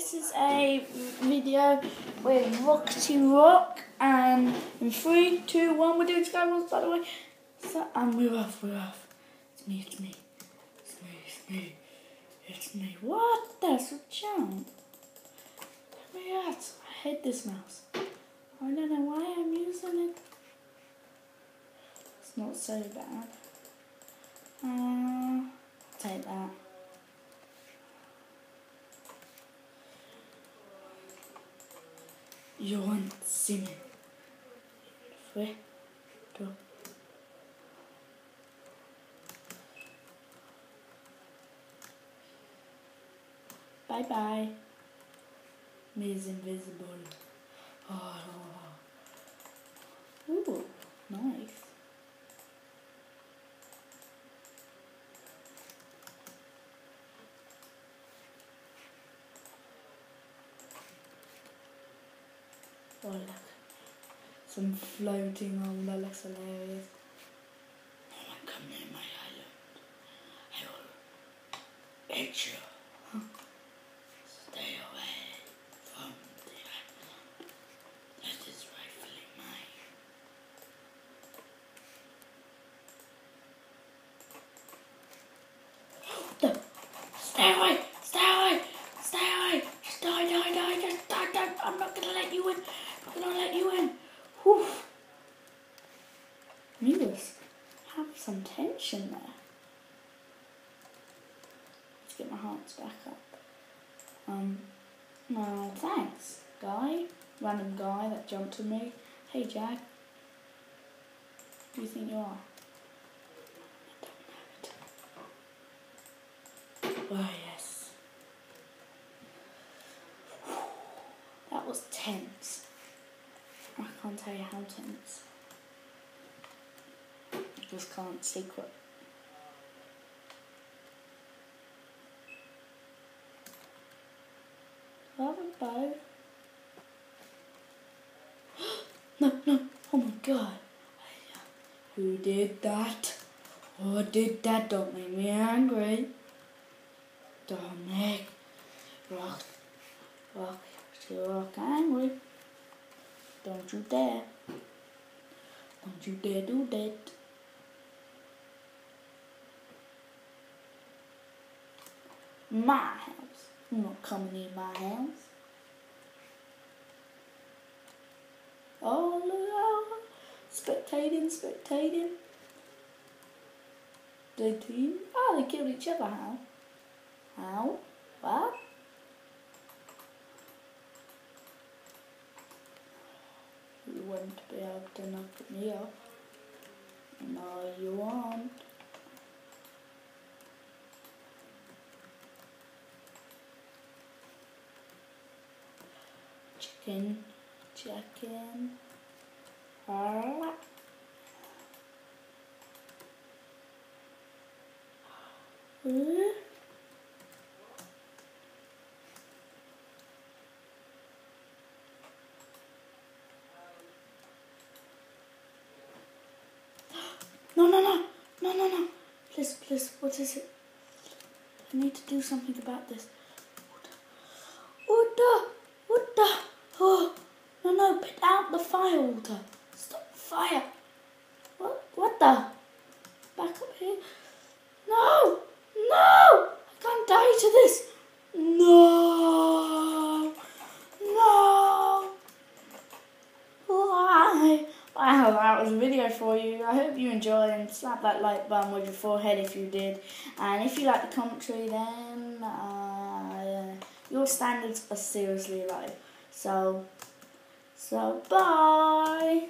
this is a video with Rockety Rock, and in 3, 2, 1, we're doing Skywars, by the way. So, and we're off. It's me. What? That's a jump. I hate this mouse. I don't know why I'm using it. It's not so bad. Take that. You won't see me. 3, 2. Bye bye. Me is invisible. Oh. Ooh, nice. Oh look, some floating on, that looks hilarious. No one come near my island. I will eat you. Stay away from the island. That is rightfully mine. No. Stay away! Just die. I'm not gonna let you in. Whew. Muse, have some tension there. Let's get my hearts back up. No, thanks, guy. Random guy that jumped to me. Hey, Jack. Who do you think you are? I don't have it. Oh, yes. That was tense. I can't tell you how tense. I just can't secret. Love and bow. No. Oh my god. Who did that? Who did that? Don't make me angry. Don't make Rock angry. Don't you dare. Don't you dare do that. My house. You're not coming in my house. Oh, look. Spectating. The team. Oh, they killed each other. How? What? You won't be able to knock me off. No, you won't. Chicken. Alright. No. Please, what is it? I need to do something about this. Water. Oh, no, put out the fire, water. Stop the fire. What the? Back up here. No, I can't die to this. No. Why? Wow, that was a video for you. I hope you enjoyed, and slap that like button with your forehead if you did. And if you like the commentary, then your standards are seriously low. So bye.